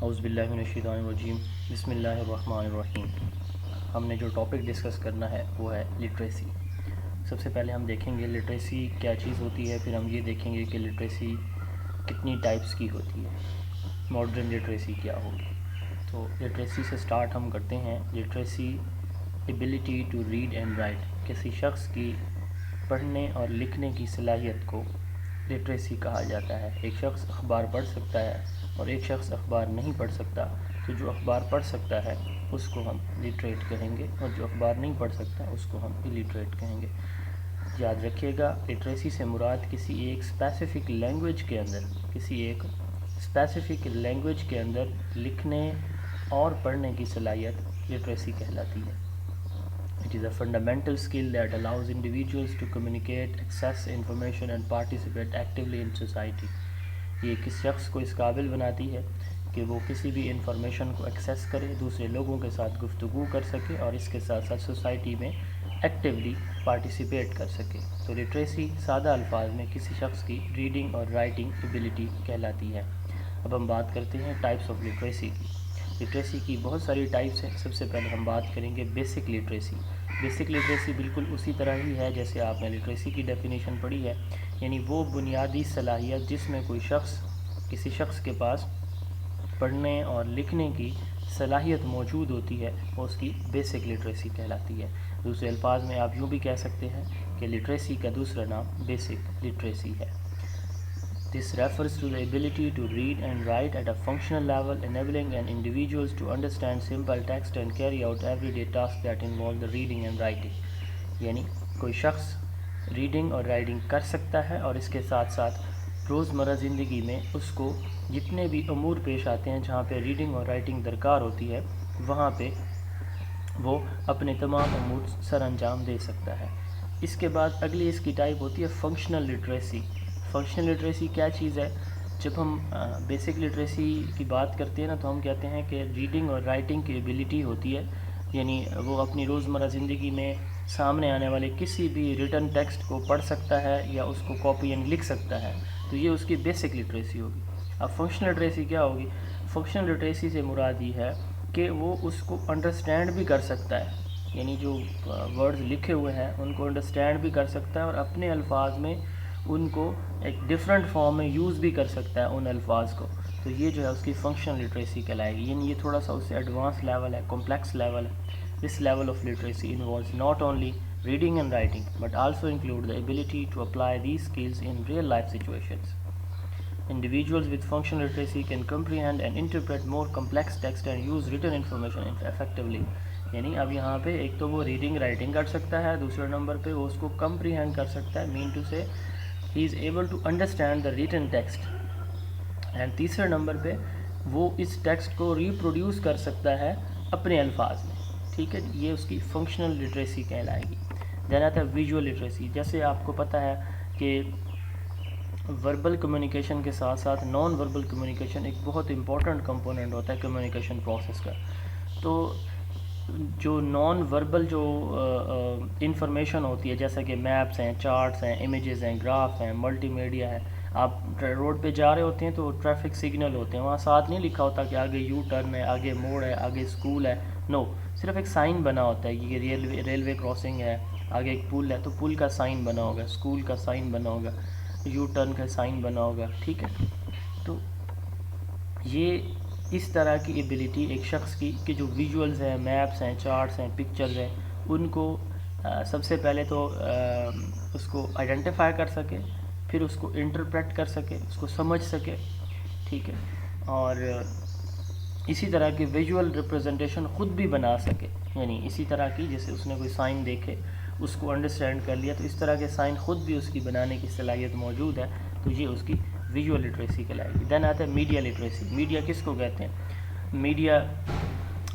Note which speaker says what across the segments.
Speaker 1: اعوذ باللہ من الشیطان الرجیم، بسم اللہ الرحمن الرحیم۔ ہم نے جو ٹاپک ڈسکس کرنا ہے وہ ہے لٹریسی۔ سب سے پہلے ہم دیکھیں گے لٹریسی کیا چیز ہوتی ہے، پھر ہم یہ دیکھیں گے کہ لٹریسی کتنی ٹائپس کی ہوتی ہے، ماڈرن لٹریسی کیا ہوگی۔ تو لٹریسی سے سٹارٹ ہم کرتے ہیں۔ Literacy ability to read and write, کسی شخص کی پڑھنے اور لکھنے کی صلاحیت کو لٹریسی کہا جاتا ہے۔ ایک شخص اخبار پڑھ سکتا ہے اور ایک شخص اخبار نہیں پڑھ سکتا، تو جو اخبار پڑھ سکتا ہے اس کو ہم لٹریٹ کہیں گے، اور جو اخبار نہیں پڑھ سکتا اس کو ہم الٹریٹ کہیں گے۔ یاد رکھیے گا، لٹریسی سے مراد کسی ایک اسپیسیفک لینگویج کے اندر لکھنے اور پڑھنے کی صلاحیت لٹریسی کہلاتی ہے۔ It is a fundamental skill that allows individuals to communicate, access information and participate actively in society۔ یہ کس شخص کو اس قابل بناتی ہے کہ وہ کسی بھی انفارمیشن کو ایکسیس کرے، دوسرے لوگوں کے ساتھ گفتگو کر سکے اور اس کے ساتھ ساتھ سوسائٹی میں ایکٹیولی پارٹیسپیٹ کر سکے۔ تو لٹریسی سادہ الفاظ میں کسی شخص کی ریڈنگ اور رائٹنگ ایبلٹی کہلاتی ہے۔ اب ہم بات کرتے ہیں ٹائپس آف لٹریسی کی۔ لٹریسی کی بہت ساری ٹائپس ہیں۔ سب سے پہلے ہم بات کریں گے بیسک لٹریسی۔ بیسک لٹریسی بالکل اسی طرح ہی ہے جیسے آپ نے لٹریسی کی ڈیفینیشن پڑھی ہے، یعنی وہ بنیادی صلاحیت جس میں کسی شخص کے پاس پڑھنے اور لکھنے کی صلاحیت موجود ہوتی ہے، وہ اس کی بیسک لٹریسی کہلاتی ہے۔ دوسرے الفاظ میں آپ یوں بھی کہہ سکتے ہیں کہ لٹریسی کا دوسرا نام بیسک لٹریسی ہے۔ This refers to the ability to read and write at a functional level, enabling an individual to understand simple text and carry out everyday tasks that involve the reading and writing۔ یعنی کوئی شخص reading اور writing کر سکتا ہے اور اس کے ساتھ ساتھ روزمرہ زندگی میں اس کو جتنے بھی امور پیش آتے ہیں جہاں پہ ریڈنگ اور رائٹنگ درکار ہوتی ہے، وہاں پہ وہ اپنے تمام امور سر انجام دے سکتا ہے۔ اس کے بعد اگلی اس کی ٹائپ ہوتی ہے فنکشنل لٹریسی۔ فنکشنل لٹریسی کیا چیز ہے؟ جب ہم بیسک لٹریسی کی بات کرتے ہیں نا، تو ہم کہتے ہیں کہ ریڈنگ اور رائٹنگ کی ایبلٹی ہوتی ہے، یعنی وہ اپنی روزمرہ زندگی میں سامنے آنے والے کسی بھی ریٹن ٹیکسٹ کو پڑھ سکتا ہے یا اس کو کاپی اینڈ لکھ سکتا ہے، تو یہ اس کی بیسک لٹریسی ہوگی۔ اب فنکشنل لٹریسی کیا ہوگی؟ فنکشنل لٹریسی سے مراد یہ ہے کہ وہ اس کو انڈرسٹینڈ بھی کر سکتا ہے، یعنی جو ورڈز لکھے ہوئے ہیں ان کو انڈرسٹینڈ بھی کر سکتا ہے اور اپنے الفاظ میں ان کو ایک ڈیفرنٹ فارم میں یوز بھی کر سکتا ہے ان الفاظ کو، تو یہ جو ہے اس کی فنکشنل لٹریسی کہلائے گی۔ یعنی یہ تھوڑا سا اس سے ایڈوانس لیول ہے، کمپلیکس لیول ہے۔ This level of literacy involves not only reading and writing but also include the ability to apply these skills in real life situations۔ Individuals with functional literacy can comprehend and interpret more complex text and use written information effectively۔ یعنی اب یہاں پہ ایک تو وہ reading writing کر سکتا ہے، دوسرے نمبر پہ وہ اس کو کمپریہینڈ کر سکتا ہے، مین ٹو سے ہی is able to understand the written text, and تیسرے نمبر پہ وہ اس ٹیکسٹ کو ریپروڈیوس کر سکتا ہے اپنے الفاظ میں۔ ٹھیک ہے، یہ اس کی فنکشنل لٹریسی کہلائے گی۔ دین آتا ہے ویژول لٹریسی۔ جیسے آپ کو پتہ ہے کہ وربل کمیونیکیشن کے ساتھ ساتھ نان وربل کمیونیکیشن ایک بہت امپورٹنٹ کمپوننٹ ہوتا ہے کمیونیکیشن پروسیس کا۔ تو جو نان وربل جو انفارمیشن ہوتی ہے، جیسا کہ میپس ہیں، چارٹس ہیں، امیجز ہیں، گراف ہیں، ملٹی میڈیا ہے، آپ روڈ پہ جا رہے ہوتے ہیں تو ٹریفک سگنل ہوتے ہیں، وہاں ساتھ نہیں لکھا ہوتا کہ آگے یو ٹرن ہے، آگے موڑ ہے، آگے اسکول ہے، نو، صرف ایک سائن بنا ہوتا ہے کہ یہ ریلوے کراسنگ ہے، آگے ایک پل ہے تو پل کا سائن بنا ہوگا، اسکول کا سائن بنا ہوگا، یو ٹرن کا سائن بنا ہوگا۔ ٹھیک ہے، تو یہ اس طرح کی ایبلٹی ایک شخص کی کہ جو ویژولز ہیں، میپس ہیں، چارٹس ہیں، پکچرز ہیں، ان کو سب سے پہلے تو اس کو آئیڈینٹیفائی کر سکے، پھر اس کو انٹرپریٹ کر سکے، اس کو سمجھ سکے۔ ٹھیک ہے، اور اسی طرح کی ویژول ریپرزنٹیشن خود بھی بنا سکے، یعنی اسی طرح کی جیسے اس نے کوئی سائن دیکھے، اس کو انڈرسٹینڈ کر لیا، تو اس طرح کے سائن خود بھی اس کی بنانے کی صلاحیت موجود ہے، تو یہ اس کی ویژول لٹریسی کہلائے گی۔ دین آتا ہے میڈیا لٹریسی۔ میڈیا کس کو کہتے ہیں؟ میڈیا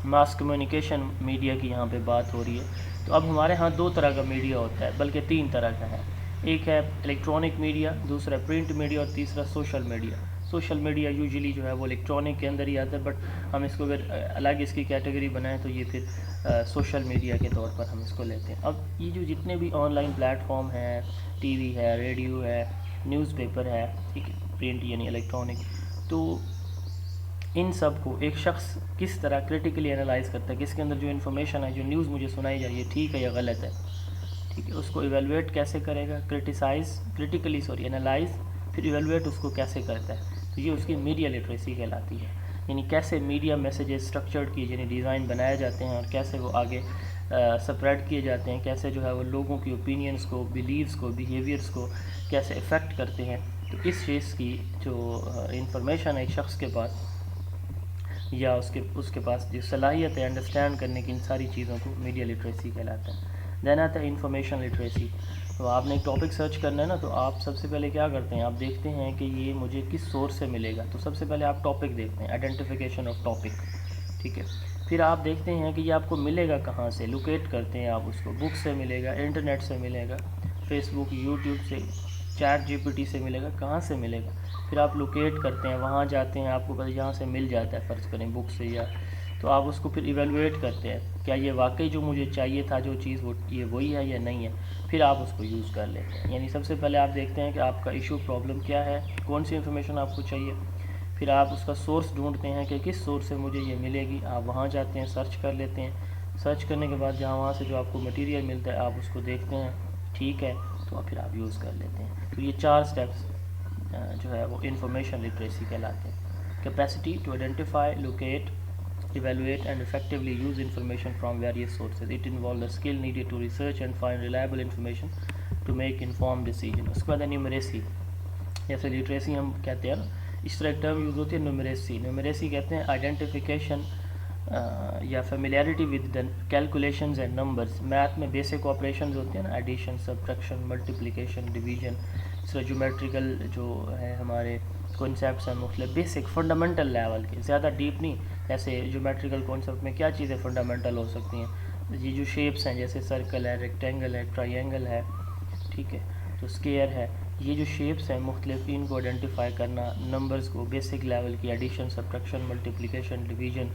Speaker 1: ماس کمیونیکیشن میڈیا کی یہاں پہ بات ہو رہی ہے۔ تو اب ہمارے ہاں دو طرح کا میڈیا ہوتا ہے، بلکہ تین طرح کا ہے۔ ایک ہے الیکٹرانک میڈیا، دوسرا پرنٹ میڈیا اور تیسرا social media. Social media usually جو ہے وہ الیکٹرانک کے اندر ہی آتا ہے، بٹ ہم اس کو اگر الگ اس کی کیٹیگری بنائیں تو یہ پھر سوشل میڈیا کے طور پر ہم اس کو لیتے ہیں۔ اب یہ جو جتنے بھی آن لائن پلیٹ فارم ہیں، ٹی وی ہے، ریڈیو ہے، نیوز پیپر ہے، ٹھیک ہے، پرنٹ یعنی الیکٹرانک، تو ان سب کو ایک شخص کس طرح کریٹیکلی انالائز کرتا ہے کہ اس کے اندر جو انفارمیشن ہے، جو نیوز مجھے سنائی جا رہی ہے، ٹھیک ہے یا غلط ہے، ٹھیک ہے، اس کو ایویلویٹ کیسے کرے گا، کریٹیکلی انالائز، پھر ایویلویٹ اس کو کیسے کرتا ہے. تو یہ اس کی میڈیا لٹریسی کہلاتی ہے. یعنی کیسے میڈیا میسیجز اسٹرکچرڈ کیے، یعنی ڈیزائن بنائے جاتے ہیں اور کیسے وہ آگے سپریڈ کیے جاتے ہیں، کیسے جو ہے وہ لوگوں کی اوپینینس کو، بیلیوز کو، بیہیویئرس کو کیسے افیکٹ کرتے ہیں. تو اس چیز کی جو انفارمیشن ہے ایک شخص کے پاس، یا اس کے پاس جو صلاحیت ہے انڈرسٹینڈ کرنے کی ان ساری چیزوں کو، میڈیا لٹریسی کہلاتا ہے. دین آتا ہے انفارمیشن لٹریسی. تو آپ نے ایک ٹاپک سرچ کرنا ہے نا، تو آپ سب سے پہلے کیا کرتے ہیں، آپ دیکھتے ہیں کہ یہ مجھے کس سورس سے ملے گا. تو سب سے پہلے آپ ٹاپک دیکھتے ہیں، آئیڈینٹیفیکیشن آف ٹاپک، ٹھیک ہے. پھر آپ دیکھتے ہیں کہ یہ آپ کو ملے گا کہاں سے، لوکیٹ کرتے ہیں آپ اس کو. بک سے ملے گا، انٹرنیٹ سے ملے گا، فیس بک، یوٹیوب سے، چیٹ جی پی ٹی سے ملے گا، کہاں سے ملے گا. پھر آپ لوکیٹ کرتے ہیں، وہاں جاتے ہیں، آپ کو پتہ یہاں سے مل جاتا ہے، فرض کریں بک سے، یا تو آپ اس کو پھر ایویلویٹ کرتے ہیں کیا یہ واقعی جو مجھے چاہیے تھا جو چیز، وہ یہ وہی ہے یا نہیں ہے. پھر آپ اس کو یوز کر لیتے ہیں. یعنی سب سے پہلے آپ دیکھتے ہیں کہ آپ کا ایشو، پرابلم کیا ہے، کون سی انفارمیشن آپ کو چاہیے. پھر آپ اس کا سورس ڈھونڈتے ہیں کہ کس سورس سے مجھے یہ ملے گی. آپ وہاں جاتے ہیں، سرچ کر لیتے ہیں. سرچ کرنے کے بعد جہاں وہاں سے جو آپ کو مٹیریل ملتا ہے آپ اس کو دیکھتے ہیں، ٹھیک ہے، تو پھر آپ یوز کر لیتے ہیں. تو یہ 4 سٹیپس جو ہے وہ انفارمیشن لٹریسی کہلاتے ہیں. Capacity to identify, locate, evaluate and effectively use information from various sources. It involves the skill needed to research and find reliable information to make informed decision. اس کے بعد نیومریسی، جیسے literacy ہم کہتے ہیں نا، اس طرح ایک ٹرم یوز ہوتی ہے نیومریسی. نیومریسی کہتے ہیں آئیڈینٹیفیکیشن یا familiarity with the calculations and numbers. Math میں بیسک آپریشنز ہوتے ہیں نا، ایڈیشن، سبٹریکشن، ملٹیپلیکیشن، ڈویژن. اس طرح جیومیٹریکل جو ہے ہمارے کنسیپٹس ہیں مختلف، بیسک فنڈامنٹل لیول کے، زیادہ ڈیپ نہیں. جیسے جیومیٹریکل کانسیپٹ میں کیا چیزیں فنڈامنٹل ہو سکتی ہیں، یہ جو شیپس ہیں جیسے سرکل ہے، ریکٹینگل ہے، ٹرائی اینگل ہے، ٹھیک ہے، تو اسکیئر ہے. یہ جو شیپس ہیں مختلف، ان کو آئیڈینٹیفائی کرنا. نمبرز کو بیسک لیول کی، ایڈیشن، سبٹریکشن، ملٹیپلیکیشن، ڈویژن،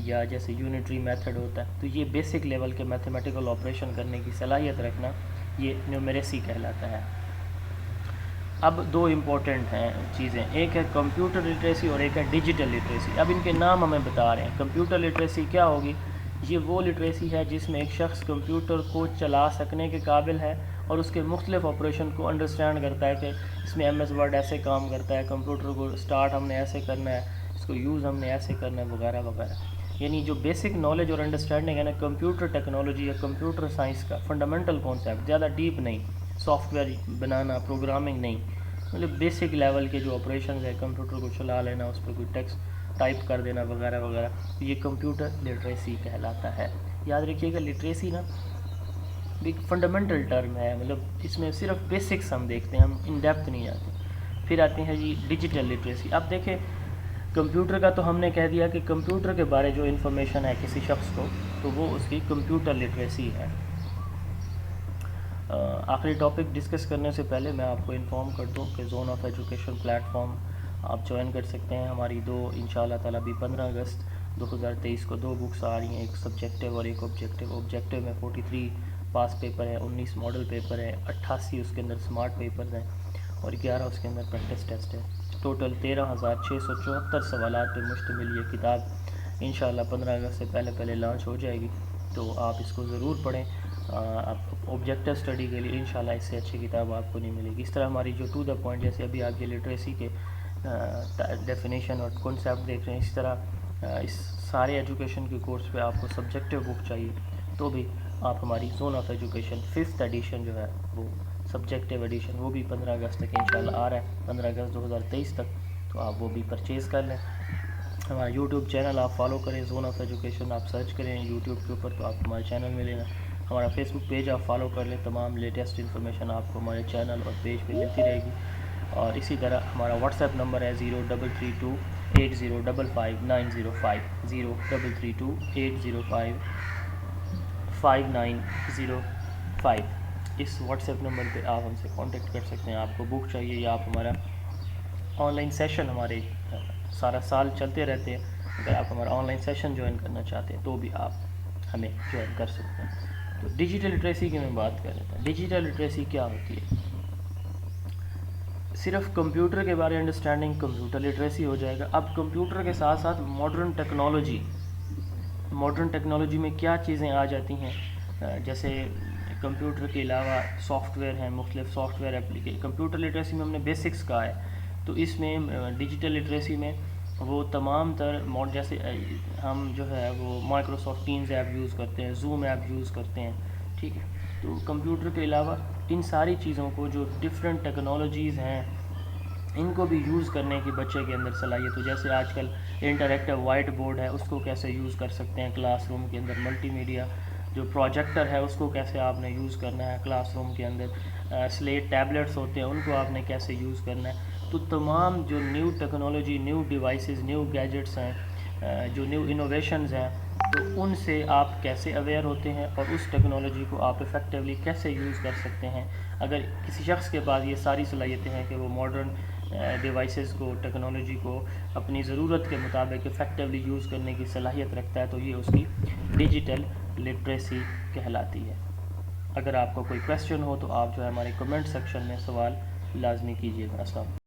Speaker 1: یا جیسے یونٹری میتھڈ ہوتا ہے. تو یہ بیسک لیول کے میتھمیٹیکل آپریشن کرنے کی صلاحیت رکھنا، یہ نیومریسی کہلاتا ہے. اب 2 امپورٹنٹ ہیں چیزیں، ایک ہے کمپیوٹر لٹریسی اور ایک ہے ڈیجیٹل لٹریسی. اب ان کے نام ہمیں بتا رہے ہیں. کمپیوٹر لٹریسی کیا ہوگی؟ یہ وہ لٹریسی ہے جس میں ایک شخص کمپیوٹر کو چلا سکنے کے قابل ہے اور اس کے مختلف آپریشن کو انڈرسٹینڈ کرتا ہے کہ اس میں ایم ایس ورڈ ایسے کام کرتا ہے، کمپیوٹر کو اسٹارٹ ہم نے ایسے کرنا ہے، اس کو یوز ہم نے ایسے کرنا ہے، وغیرہ وغیرہ. یعنی جو بیسک نالج اور انڈرسٹینڈنگ ہے نا کمپیوٹر ٹیکنالوجی یا کمپیوٹر سائنس کا، فنڈامنٹل کانسیپٹ، زیادہ ڈیپ نہیں، سافٹ ویئر بنانا، پروگرامنگ نہیں، مطلب بیسک لیول کے جو آپریشنز ہیں، کمپیوٹر کو چلا لینا، اس پہ کوئی ٹیکسٹ ٹائپ کر دینا، وغیرہ وغیرہ، یہ کمپیوٹر لٹریسی کہلاتا ہے. یاد رکھیے گا لٹریسی نا ایک فنڈامنٹل ٹرم ہے، مطلب اس میں صرف بیسکس ہم دیکھتے ہیں، ہم ان ڈیپتھ نہیں جاتے. پھر آتے ہیں جی ڈیجیٹل لٹریسی. اب دیکھیں کمپیوٹر کا تو ہم نے کہہ دیا کہ کمپیوٹر کے بارے جو انفارمیشن ہے کسی شخص کو، تو وہ اس کی کمپیوٹر لٹریسی ہے. آخری ٹاپک ڈسکس کرنے سے پہلے میں آپ کو انفارم کر دوں کہ zone of education plate form آپ جوائن کر سکتے ہیں. ہماری 2 انشاءاللہ تعالیٰ بھی 15 اگست 2023 کو 2 بکس آ رہی ہیں، ایک سبجیکٹیو اور ایک آبجیکٹیو. آبجیکٹیو میں 43 پاس پیپر ہے، 19 ماڈل پیپر ہے، 88 اس کے اندر سمارٹ پیپرز ہیں اور 11 اس کے اندر پریکٹس ٹیسٹ ہے. ٹوٹل 13,674 سوالات پہ مشتمل یہ کتاب انشاءاللہ 15 اگست سے پہلے لانچ ہو جائے گی. تو آپ اس کو ضرور پڑھیں. آبجیکٹیو اسٹڈی کے لیے انشاءاللہ اس سے اچھی کتاب آپ کو نہیں ملے گی. اس طرح ہماری جو ٹو دا پوائنٹ، جیسے ابھی آپ یہ لٹریسی کے ڈیفینیشن اور کنسیپٹ دیکھ رہے ہیں، اس طرح اس سارے ایجوکیشن کے کورس پہ آپ کو سبجیکٹیو بک چاہیے تو بھی آپ ہماری zone of education 5th edition جو ہے وہ سبجیکٹیو ایڈیشن، وہ بھی 15 اگست تک انشاءاللہ آ رہا ہے، 15 اگست 2023 تک. تو آپ وہ بھی پرچیز کر لیں. ہمارا یوٹیوب چینل آپ فالو کریں، زون آف ایجوکیشن آپ سرچ کریں یوٹیوب کے اوپر تو آپ کو ہمارا چینل ملے گا. ہمارا فیس بک پیج آپ فالو کر لیں، تمام لیٹسٹ انفارمیشن آپ کو ہمارے چینل اور پیج پہ ملتی رہے گی. اور اسی طرح ہمارا واٹس ایپ نمبر ہے 033280559050، 033280559050. اس واٹس ایپ نمبر پہ آپ ہم سے کانٹیکٹ کر سکتے ہیں. آپ کو بک چاہیے یا آپ ہمارا آن لائن سیشن ہمارے سارا سال چلتے رہتے ہیں، اگر آپ ہمارا آن لائن سیشن جوائن کرنا چاہتے ہیں تو بھی آپ ہمیں جوائن کر سکتے ہیں. تو ڈیجیٹل لٹریسی کی میں بات کر لیتا ہوں. ڈیجیٹل لٹریسی کیا ہوتی ہے؟ صرف کمپیوٹر کے بارے انڈرسٹینڈنگ کمپیوٹر لٹریسی ہو جائے گا. اب کمپیوٹر کے ساتھ ساتھ ماڈرن ٹیکنالوجی میں کیا چیزیں آ جاتی ہیں, جیسے کمپیوٹر کے علاوہ سافٹ ویئر ہیں, مختلف soft where application. Computer literacy میں ہم نے بیسکس کہا ہے, تو اس میں ڈیجیٹل لٹریسی میں وہ تمام تر جیسے ہم جو ہے وہ مائکروسافٹ ٹیمز ایپ یوز کرتے ہیں, زوم ایپ یوز کرتے ہیں, ٹھیک ہے. تو کمپیوٹر کے علاوہ ان ساری چیزوں کو جو ڈفرینٹ ٹیکنالوجیز ہیں ان کو بھی یوز کرنے کی بچے کے اندر صلاحیت ہو. جیسے آج کل انٹریکٹیو وائٹ بورڈ ہے, اس کو کیسے یوز کر سکتے ہیں کلاس روم کے اندر. ملٹی میڈیا جو پروجیکٹر ہے اس کو کیسے آپ نے یوز کرنا ہے کلاس روم کے اندر. سلیٹ ٹیبلٹس ہوتے ہیں ان کو آپ نے کیسے یوز کرنا ہے. تو تمام جو new technology, new devices, new gadgets ہیں, جو نیو انوویشنز ہیں, تو ان سے آپ کیسے اویئر ہوتے ہیں اور اس ٹیکنالوجی کو آپ افیکٹولی کیسے یوز کر سکتے ہیں. اگر کسی شخص کے پاس یہ ساری صلاحیتیں ہیں کہ وہ ماڈرن ڈیوائسز کو, ٹیکنالوجی کو اپنی ضرورت کے مطابق افیکٹولی یوز کرنے کی صلاحیت رکھتا ہے, تو یہ اس کی ڈیجیٹل لٹریسی کہلاتی ہے. اگر آپ کو کوئی کویسچن ہو تو آپ جو ہے ہمارے کمنٹ سیکشن میں سوال لازمی کیجیے گا. السلام.